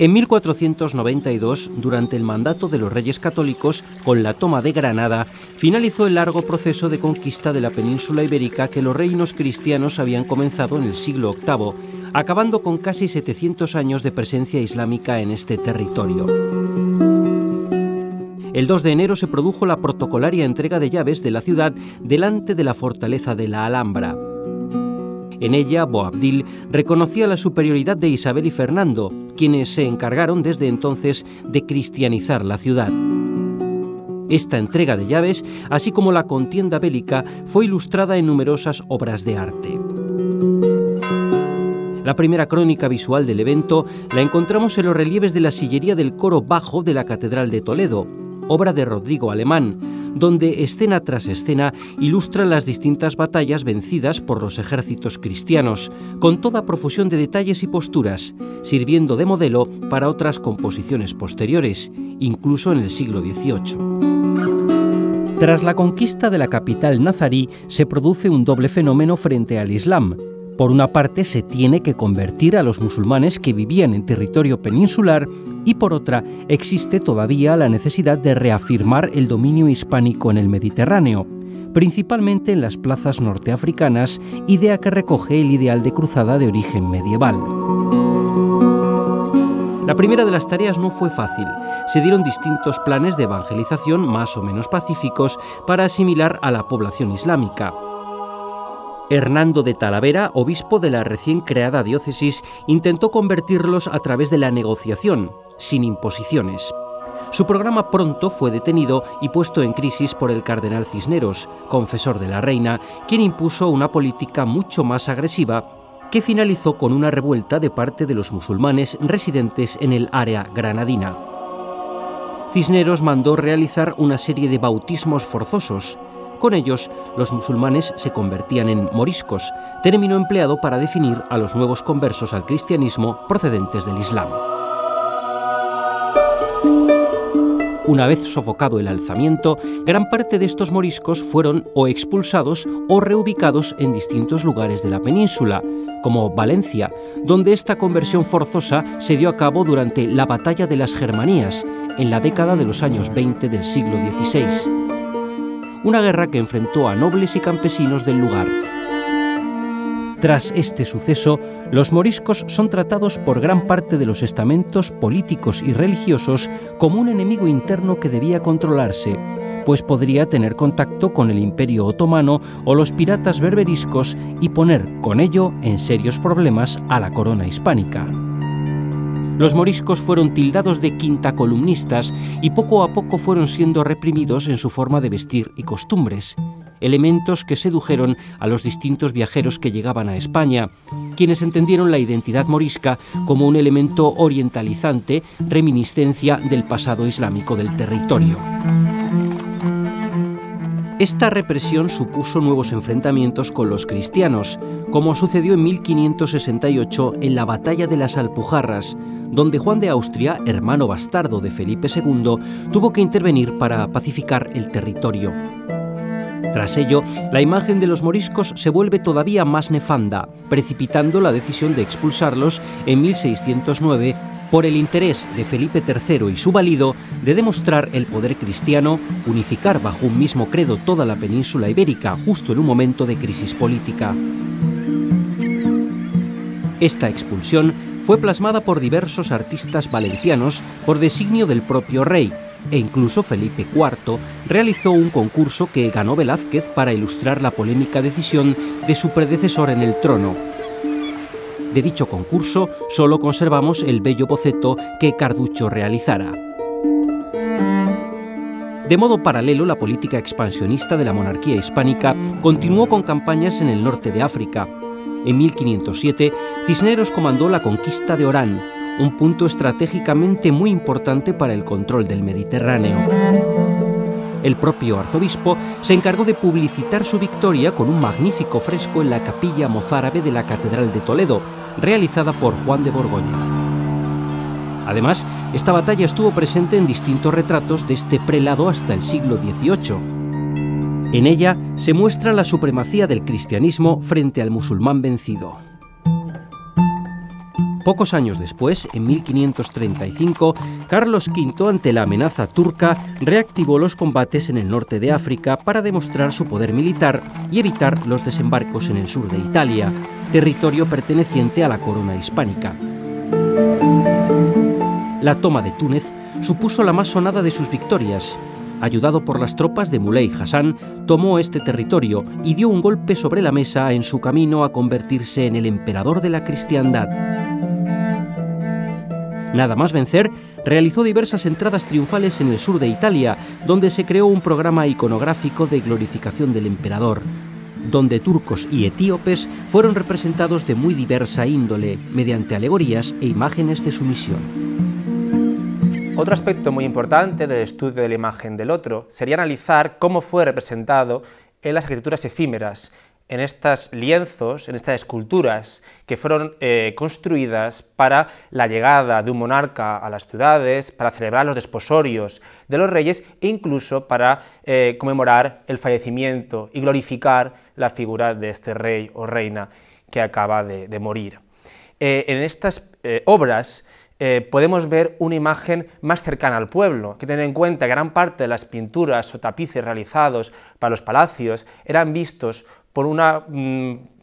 En 1492, durante el mandato de los Reyes Católicos, con la toma de Granada, finalizó el largo proceso de conquista de la península ibérica que los reinos cristianos habían comenzado en el siglo VIII, acabando con casi 700 años de presencia islámica en este territorio. El 2 de enero se produjo la protocolaria entrega de llaves de la ciudad delante de la fortaleza de la Alhambra. En ella, Boabdil reconocía la superioridad de Isabel y Fernando, quienes se encargaron desde entonces de cristianizar la ciudad. Esta entrega de llaves, así como la contienda bélica, fue ilustrada en numerosas obras de arte. La primera crónica visual del evento la encontramos en los relieves de la sillería del coro bajo de la Catedral de Toledo, obra de Rodrigo Alemán, donde escena tras escena ilustra las distintas batallas vencidas por los ejércitos cristianos, con toda profusión de detalles y posturas, sirviendo de modelo para otras composiciones posteriores, incluso en el siglo XVIII. Tras la conquista de la capital nazarí, se produce un doble fenómeno frente al Islam. Por una parte, se tiene que convertir a los musulmanes que vivían en territorio peninsular y por otra, existe todavía la necesidad de reafirmar el dominio hispánico en el Mediterráneo, principalmente en las plazas norteafricanas, idea que recoge el ideal de cruzada de origen medieval. La primera de las tareas no fue fácil. Se dieron distintos planes de evangelización más o menos pacíficos para asimilar a la población islámica. Hernando de Talavera, obispo de la recién creada diócesis, intentó convertirlos a través de la negociación, sin imposiciones. Su programa pronto fue detenido y puesto en crisis por el cardenal Cisneros, confesor de la reina, quien impuso una política mucho más agresiva que finalizó con una revuelta de parte de los musulmanes residentes en el área granadina. Cisneros mandó realizar una serie de bautismos forzosos. Con ellos, los musulmanes se convertían en moriscos, término empleado para definir a los nuevos conversos al cristianismo procedentes del Islam. Una vez sofocado el alzamiento, gran parte de estos moriscos fueron o expulsados o reubicados en distintos lugares de la península, como Valencia, donde esta conversión forzosa se dio a cabo durante la Batalla de las Germanías, en la década de los años 20 del siglo XVI. Una guerra que enfrentó a nobles y campesinos del lugar. Tras este suceso, los moriscos son tratados por gran parte de los estamentos políticos y religiosos como un enemigo interno que debía controlarse, pues podría tener contacto con el Imperio Otomano o los piratas berberiscos y poner con ello en serios problemas a la corona hispánica. Los moriscos fueron tildados de quintacolumnistas y poco a poco fueron siendo reprimidos en su forma de vestir y costumbres, elementos que sedujeron a los distintos viajeros que llegaban a España, quienes entendieron la identidad morisca como un elemento orientalizante, reminiscencia del pasado islámico del territorio. Esta represión supuso nuevos enfrentamientos con los cristianos, como sucedió en 1568 en la Batalla de las Alpujarras, donde Juan de Austria, hermano bastardo de Felipe II, tuvo que intervenir para pacificar el territorio. Tras ello, la imagen de los moriscos se vuelve todavía más nefanda, precipitando la decisión de expulsarlos en 1609 por el interés de Felipe III y su valido de demostrar el poder cristiano, unificar bajo un mismo credo toda la península ibérica, justo en un momento de crisis política. Esta expulsión fue plasmada por diversos artistas valencianos por designio del propio rey, e incluso Felipe IV realizó un concurso que ganó Velázquez para ilustrar la polémica decisión de su predecesor en el trono. De dicho concurso solo conservamos el bello boceto que Carducho realizara. De modo paralelo, la política expansionista de la monarquía hispánica continuó con campañas en el norte de África. En 1507, Cisneros comandó la conquista de Orán, un punto estratégicamente muy importante para el control del Mediterráneo. El propio arzobispo se encargó de publicitar su victoria con un magnífico fresco en la capilla mozárabe de la Catedral de Toledo, realizada por Juan de Borgoña. Además, esta batalla estuvo presente en distintos retratos de este prelado hasta el siglo XVIII. En ella se muestra la supremacía del cristianismo frente al musulmán vencido. Pocos años después, en 1535, Carlos V, ante la amenaza turca, reactivó los combates en el norte de África para demostrar su poder militar y evitar los desembarcos en el sur de Italia, territorio perteneciente a la corona hispánica. La toma de Túnez supuso la más sonada de sus victorias. Ayudado por las tropas de Muley Hassan, tomó este territorio y dio un golpe sobre la mesa en su camino a convertirse en el emperador de la cristiandad. Nada más vencer, realizó diversas entradas triunfales en el sur de Italia, donde se creó un programa iconográfico de glorificación del emperador, donde turcos y etíopes fueron representados de muy diversa índole, mediante alegorías e imágenes de su misión. Otro aspecto muy importante del estudio de la imagen del otro sería analizar cómo fue representado en las arquitecturas efímeras, en estos lienzos, en estas esculturas que fueron construidas para la llegada de un monarca a las ciudades, para celebrar los desposorios de los reyes e incluso para conmemorar el fallecimiento y glorificar la figura de este rey o reina que acaba de morir. En estas obras podemos ver una imagen más cercana al pueblo. Hay que tener en cuenta que gran parte de las pinturas o tapices realizados para los palacios eran vistos por una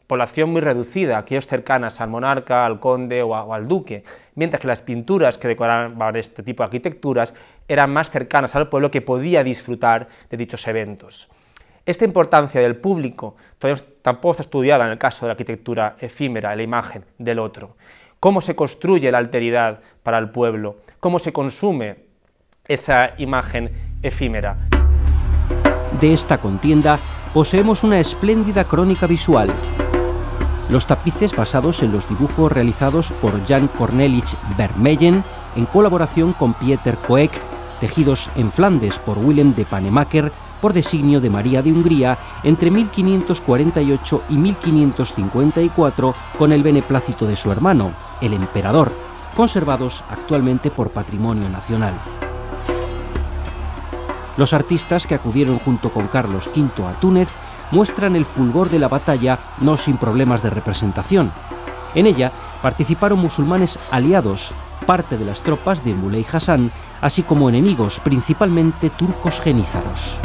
población muy reducida, aquellos cercanas al monarca, al conde o al duque, mientras que las pinturas que decoraban este tipo de arquitecturas eran más cercanas al pueblo que podía disfrutar de dichos eventos. Esta importancia del público todavía tampoco está estudiada en el caso de la arquitectura efímera, la imagen del otro. Cómo se construye la alteridad para el pueblo, cómo se consume esa imagen efímera. De esta contienda poseemos una espléndida crónica visual. Los tapices basados en los dibujos realizados por Jan Cornelich Vermeulen en colaboración con Pieter Coec, tejidos en Flandes por Willem de Pannemakers por designio de María de Hungría entre 1548 y 1554 con el beneplácito de su hermano, el emperador, conservados actualmente por Patrimonio Nacional. Los artistas que acudieron junto con Carlos V a Túnez muestran el fulgor de la batalla no sin problemas de representación. En ella participaron musulmanes aliados, parte de las tropas de Muley Hassan, así como enemigos, principalmente turcos genízaros.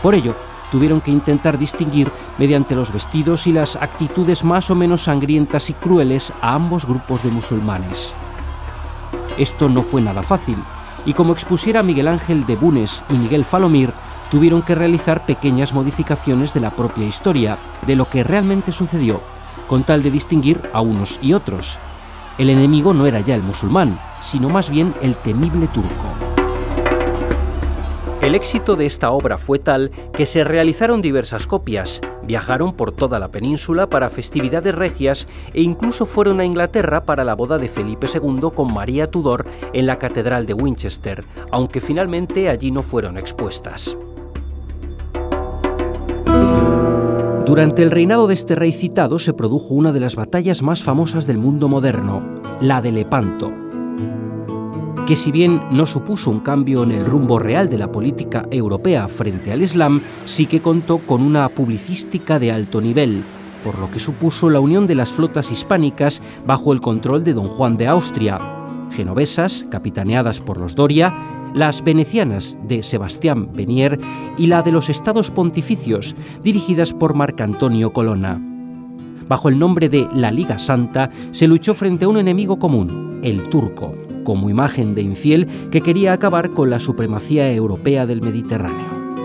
Por ello, tuvieron que intentar distinguir mediante los vestidos y las actitudes más o menos sangrientas y crueles a ambos grupos de musulmanes. Esto no fue nada fácil, y como expusiera Miguel Ángel de Bunes y Miguel Falomir, tuvieron que realizar pequeñas modificaciones de la propia historia, de lo que realmente sucedió, con tal de distinguir a unos y otros. El enemigo no era ya el musulmán, sino más bien el temible turco. El éxito de esta obra fue tal que se realizaron diversas copias, viajaron por toda la península para festividades regias e incluso fueron a Inglaterra para la boda de Felipe II con María Tudor en la Catedral de Winchester, aunque finalmente allí no fueron expuestas. Durante el reinado de este rey citado se produjo una de las batallas más famosas del mundo moderno, la de Lepanto, que si bien no supuso un cambio en el rumbo real de la política europea frente al Islam, sí que contó con una publicística de alto nivel, por lo que supuso la unión de las flotas hispánicas bajo el control de don Juan de Austria, genovesas, capitaneadas por los Doria, las venecianas de Sebastián Benier y la de los estados pontificios, dirigidas por Marcantonio Colonna. Bajo el nombre de la Liga Santa se luchó frente a un enemigo común, el turco, como imagen de infiel que quería acabar con la supremacía europea del Mediterráneo.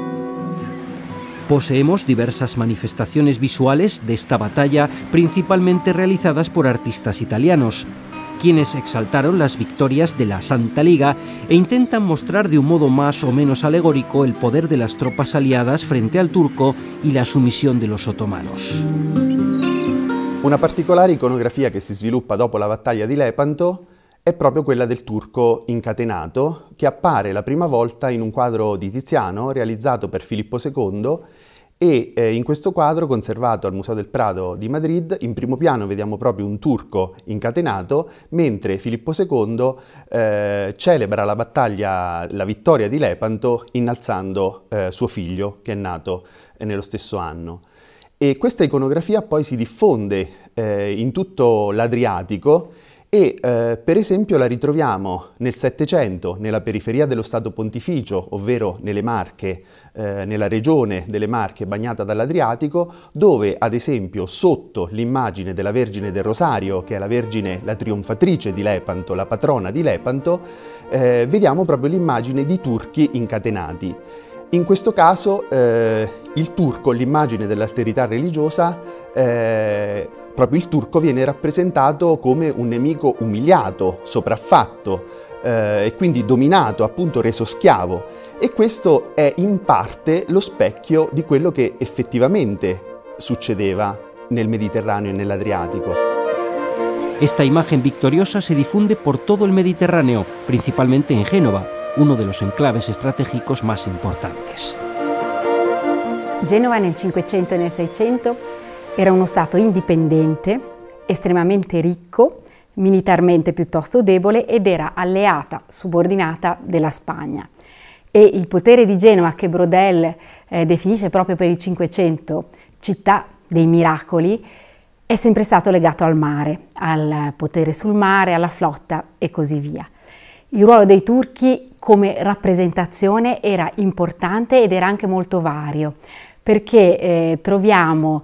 Poseemos diversas manifestaciones visuales de esta batalla, principalmente realizadas por artistas italianos, quienes exaltaron las victorias de la Santa Liga e intentan mostrar de un modo más o menos alegórico el poder de las tropas aliadas frente al turco y la sumisión de los otomanos. Una particolare iconografia che si sviluppa dopo la battaglia di Lepanto è proprio quella del turco incatenato, che appare la prima volta in un quadro di Tiziano realizzato per Filippo II e in questo quadro, conservato al Museo del Prado di Madrid, in primo piano vediamo proprio un turco incatenato, mentre Filippo II celebra la battaglia, la vittoria di Lepanto, innalzando suo figlio, che è nato nello stesso anno. E questa iconografia poi si diffonde in tutto l'Adriatico e per esempio la ritroviamo nel Settecento nella periferia dello Stato Pontificio, ovvero nelle Marche, nella regione delle Marche bagnata dall'Adriatico, dove ad esempio sotto l'immagine della Vergine del Rosario, che è la Vergine, la trionfatrice di Lepanto, la patrona di Lepanto, vediamo proprio l'immagine di turchi incatenati. In questo caso il turco, l'immagine dell'alterità religiosa, proprio il turco viene rappresentato come un nemico umiliato, sopraffatto e quindi dominato, appunto reso schiavo. E questo è in parte lo specchio di quello che effettivamente succedeva nel Mediterraneo e nell'Adriatico. Esta imagen victoriosa se difunde por todo el Mediterráneo, principalmente en Génova, uno de los enclaves estratégicos más importantes. Genova nel 500 e nel 600 era uno stato indipendente, estremamente ricco, militarmente piuttosto debole ed era alleata, subordinata della Spagna. E il potere di Genova, che Braudel definisce proprio per il 500 città dei miracoli, è sempre stato legato al mare, al potere sul mare, alla flotta e così via. Il ruolo dei turchi come rappresentazione era importante ed era anche molto vario, perché troviamo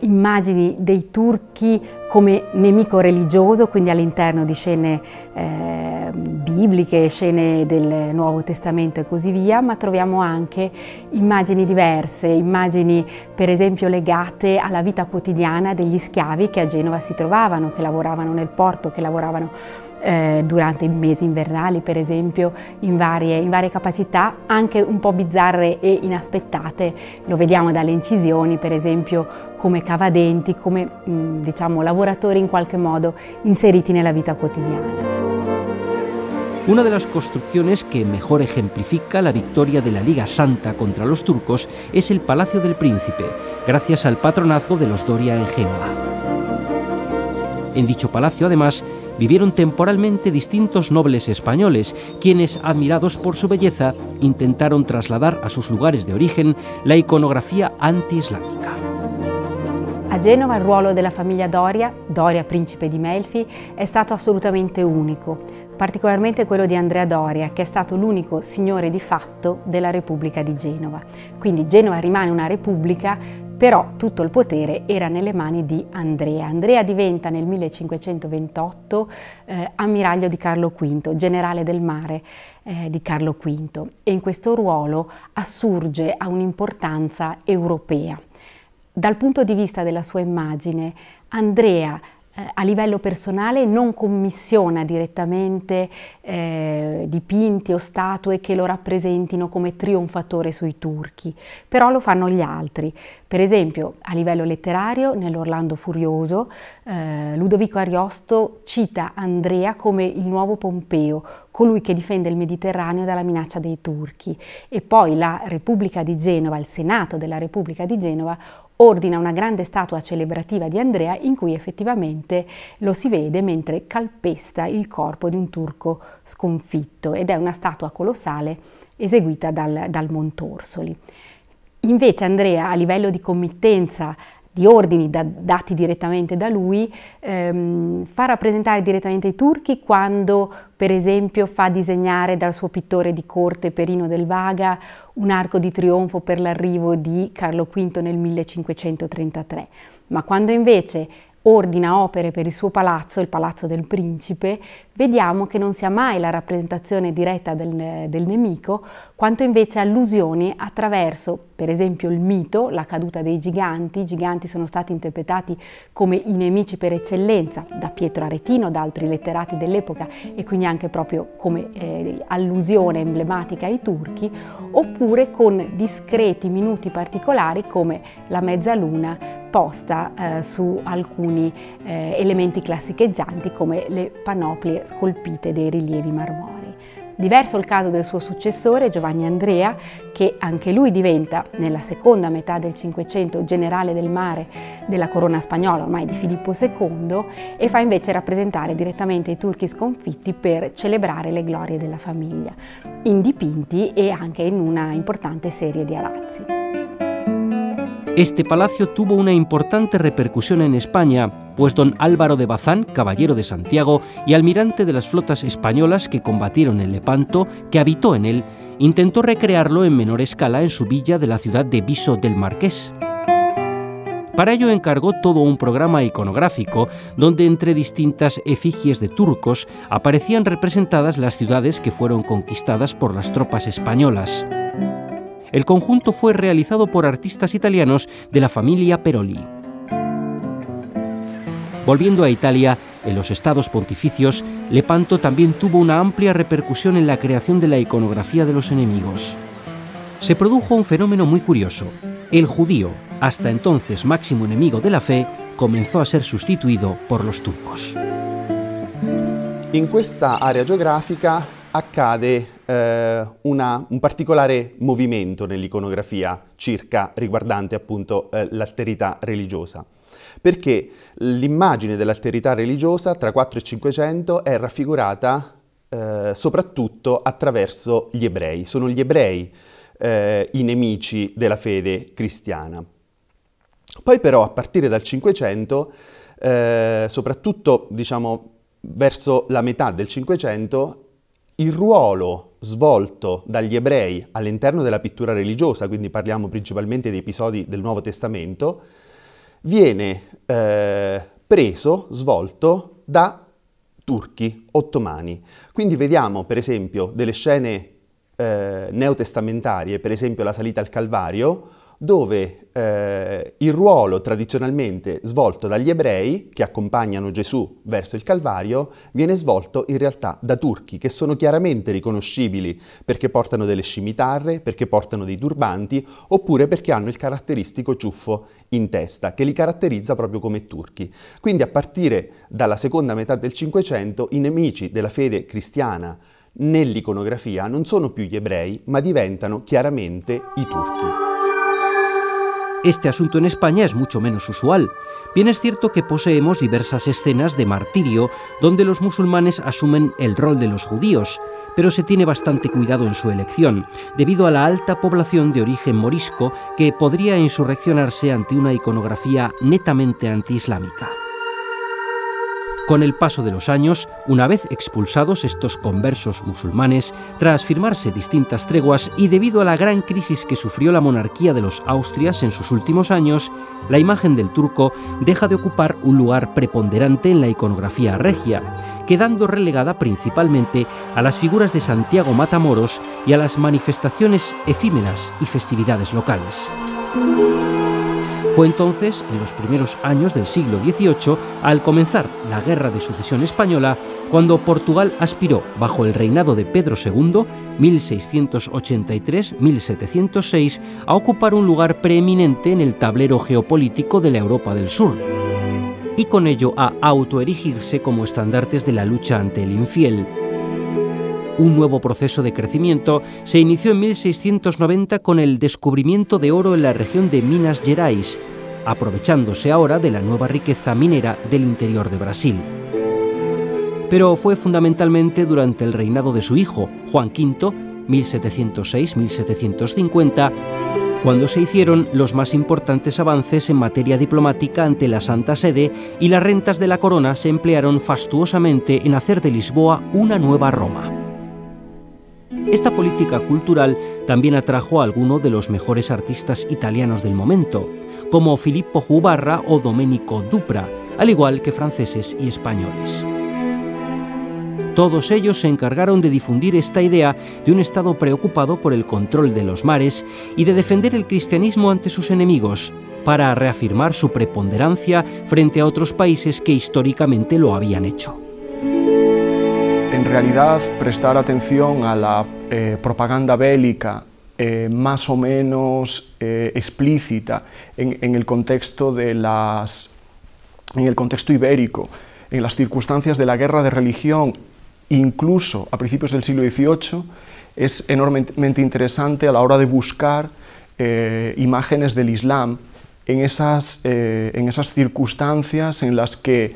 immagini dei turchi come nemico religioso, quindi all'interno di scene bibliche, scene del Nuovo Testamento e così via, ma troviamo anche immagini diverse, immagini per esempio legate alla vita quotidiana degli schiavi che a Genova si trovavano, che lavoravano nel porto, che lavoravano durante i mesi invernali, per esempio, in varie capacità, anche un po' bizzarre e inaspettate. Lo vediamo dalle incisioni, per esempio, come cavadenti, come diciamo lavoratori in qualche modo inseriti nella vita quotidiana. Una de las construcciones que mejor ejemplifica la victoria de la Liga Santa contra los turcos es el Palacio del Príncipe, gracias al patronazgo de los Doria en Génova. En dicho palacio, además, vivieron temporalmente distintos nobles españoles, quienes, admirados por su belleza, intentaron trasladar a sus lugares de origen la iconografia anti-islámica. A Genova il ruolo della famiglia Doria, Doria principe di Melfi, è stato assolutamente unico, particolarmente quello di Andrea Doria, che è stato l'unico signore di fatto della Repubblica di Genova. Quindi Genova rimane una repubblica, però tutto il potere era nelle mani di Andrea. Andrea diventa nel 1528 ammiraglio di Carlo V, generale del mare di Carlo V, e in questo ruolo assurge a un'importanza europea. Dal punto di vista della sua immagine, Andrea a livello personale non commissiona direttamente dipinti o statue che lo rappresentino come trionfatore sui turchi, però lo fanno gli altri. Per esempio, a livello letterario, nell'Orlando Furioso, Ludovico Ariosto cita Andrea come il nuovo Pompeo, colui che difende il Mediterraneo dalla minaccia dei turchi. E poi la Repubblica di Genova, il Senato della Repubblica di Genova, ordina una grande statua celebrativa di Andrea in cui effettivamente lo si vede mentre calpesta il corpo di un turco sconfitto, ed è una statua colossale eseguita dal Montorsoli. Invece Andrea, a livello di committenza di ordini dati direttamente da lui, fa rappresentare direttamente i turchi quando, per esempio, fa disegnare dal suo pittore di corte Perino del Vaga un arco di trionfo per l'arrivo di Carlo V nel 1533, ma quando invece ordina opere per il suo palazzo, il Palazzo del Principe, vediamo che non sia mai la rappresentazione diretta del nemico, quanto invece allusioni attraverso, per esempio, il mito, la caduta dei giganti. I giganti sono stati interpretati come i nemici per eccellenza da Pietro Aretino, da altri letterati dell'epoca, e quindi anche proprio come allusione emblematica ai turchi, oppure con discreti minuti particolari come la mezzaluna posta su alcuni elementi classicheggianti come le panoplie scolpite dei rilievi marmorei. Diverso il caso del suo successore Giovanni Andrea, che anche lui diventa nella seconda metà del Cinquecento generale del mare della corona spagnola ormai di Filippo II, e fa invece rappresentare direttamente i turchi sconfitti per celebrare le glorie della famiglia, in dipinti e anche in una importante serie di arazzi. Este palacio tuvo una importante repercusión en España, pues don Álvaro de Bazán, caballero de Santiago y almirante de las flotas españolas que combatieron en Lepanto, que habitó en él, intentó recrearlo en menor escala en su villa de la ciudad de Viso del Marqués. Para ello encargó todo un programa iconográfico donde entre distintas efigies de turcos aparecían representadas las ciudades que fueron conquistadas por las tropas españolas. El conjunto fue realizado por artistas italianos de la familia Peroli. Volviendo a Italia, en los estados pontificios, Lepanto también tuvo una amplia repercusión en la creación de la iconografía de los enemigos. Se produjo un fenómeno muy curioso. El judío, hasta entonces máximo enemigo de la fe, comenzó a ser sustituido por los turcos. In questa area geografica accade un particolare movimento nell'iconografia riguardante appunto l'alterità religiosa, perché l'immagine dell'alterità religiosa tra 4 e 500 è raffigurata soprattutto attraverso gli ebrei. Sono gli ebrei i nemici della fede cristiana. Poi però a partire dal 500, soprattutto diciamo verso la metà del 500, il ruolo svolto dagli ebrei all'interno della pittura religiosa, quindi parliamo principalmente di episodi del Nuovo Testamento, viene svolto da turchi ottomani. Quindi vediamo per esempio delle scene neotestamentarie, per esempio la salita al Calvario, dove il ruolo tradizionalmente svolto dagli ebrei, che accompagnano Gesù verso il Calvario, viene svolto in realtà da turchi, che sono chiaramente riconoscibili perché portano delle scimitarre, perché portano dei turbanti, oppure perché hanno il caratteristico ciuffo in testa, che li caratterizza proprio come turchi. Quindi a partire dalla seconda metà del Cinquecento i nemici della fede cristiana nell'iconografia non sono più gli ebrei, ma diventano chiaramente i turchi. Este asunto en España es mucho menos usual. Bien es cierto que poseemos diversas escenas de martirio donde los musulmanes asumen el rol de los judíos, pero se tiene bastante cuidado en su elección, debido a la alta población de origen morisco que podría insurreccionarse ante una iconografía netamente antiislámica. Con el paso de los años, una vez expulsados estos conversos musulmanes, tras firmarse distintas treguas y debido a la gran crisis que sufrió la monarquía de los Austrias en sus últimos años, la imagen del turco deja de ocupar un lugar preponderante en la iconografía regia, quedando relegada principalmente a las figuras de Santiago Matamoros y a las manifestaciones efímeras y festividades locales. Fue entonces, en los primeros años del siglo XVIII, al comenzar la Guerra de Sucesión Española, cuando Portugal aspiró, bajo el reinado de Pedro II, 1683-1706, a ocupar un lugar preeminente en el tablero geopolítico de la Europa del Sur, y con ello a autoerigirse como estandartes de la lucha ante el infiel. Un nuevo proceso de crecimiento se inició en 1690 con el descubrimiento de oro en la región de Minas Gerais, aprovechándose ahora de la nueva riqueza minera del interior de Brasil. Pero fue fundamentalmente durante el reinado de su hijo, Juan V, 1706-1750, cuando se hicieron los más importantes avances en materia diplomática ante la Santa Sede y las rentas de la corona se emplearon fastuosamente en hacer de Lisboa una nueva Roma. Esta política cultural también atrajo a algunos de los mejores artistas italianos del momento, como Filippo Jubarra o Domenico Dupra, al igual que franceses y españoles. Todos ellos se encargaron de difundir esta idea de un Estado preocupado por el control de los mares y de defender el cristianismo ante sus enemigos, para reafirmar su preponderancia frente a otros países que históricamente lo habían hecho. En realidad, prestar atención a la propaganda bélica más o menos explícita en el contexto ibérico, en las circunstancias de la guerra de religión, incluso a principios del siglo XVIII, es enormemente interesante a la hora de buscar imágenes del Islam en esas circunstancias en las que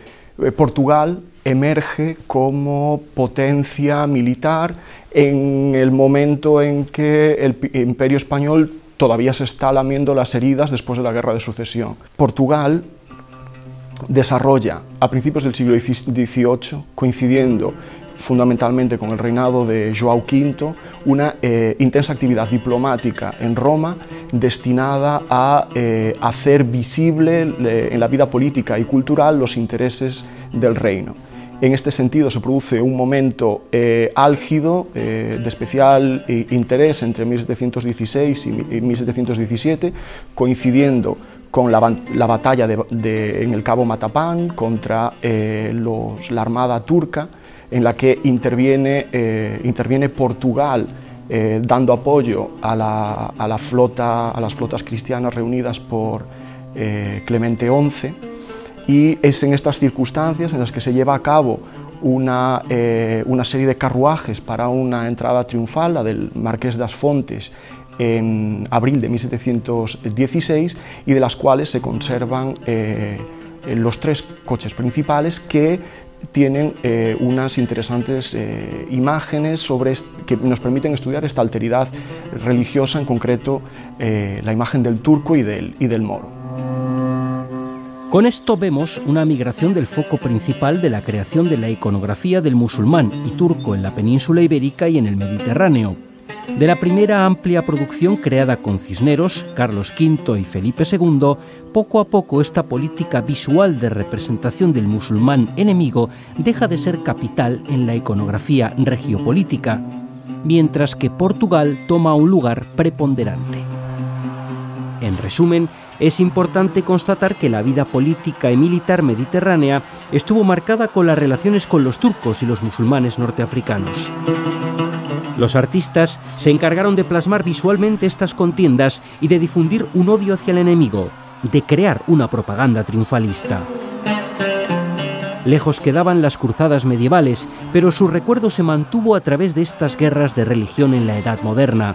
Portugal emerge como potencia militar en el momento en que el Imperio Español todavía se está lamiendo las heridas después de la Guerra de Sucesión. Portugal desarrolla a principios del siglo XVIII, coincidiendo fundamentalmente con el reinado de João V, una intensa actividad diplomática en Roma destinada a hacer visible en la vida política y cultural los intereses del reino. En este sentido se produce un momento álgido de especial interés entre 1716 y 1717, coincidiendo con la batalla en el Cabo Matapán contra la Armada turca, en la que interviene Portugal dando apoyo a las flotas cristianas reunidas por Clemente XI, y es en estas circunstancias en las que se lleva a cabo una serie de carruajes para una entrada triunfal, la del Marqués das Fontes, en abril de 1716, y de las cuales se conservan los 3 coches principales, que tienen unas interesantes imágenes que nos permiten estudiar esta alteridad religiosa, en concreto la imagen del turco y del moro. Con esto vemos una migración del foco principal de la creación de la iconografía del musulmán y turco en la península ibérica y en el Mediterráneo. De la primera amplia producción creada con Cisneros, Carlos V y Felipe II, poco a poco esta política visual de representación del musulmán enemigo deja de ser capital en la iconografía regiopolítica, mientras que Portugal toma un lugar preponderante. En resumen, es importante constatar que la vida política y militar mediterránea estuvo marcada con las relaciones con los turcos y los musulmanes norteafricanos. Los artistas se encargaron de plasmar visualmente estas contiendas y de difundir un odio hacia el enemigo, de crear una propaganda triunfalista. Lejos quedaban las cruzadas medievales, pero su recuerdo se mantuvo a través de estas guerras de religión en la Edad Moderna,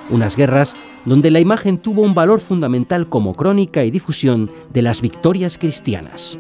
unas guerras donde la imagen tuvo un valor fundamental como crónica y difusión de las victorias cristianas.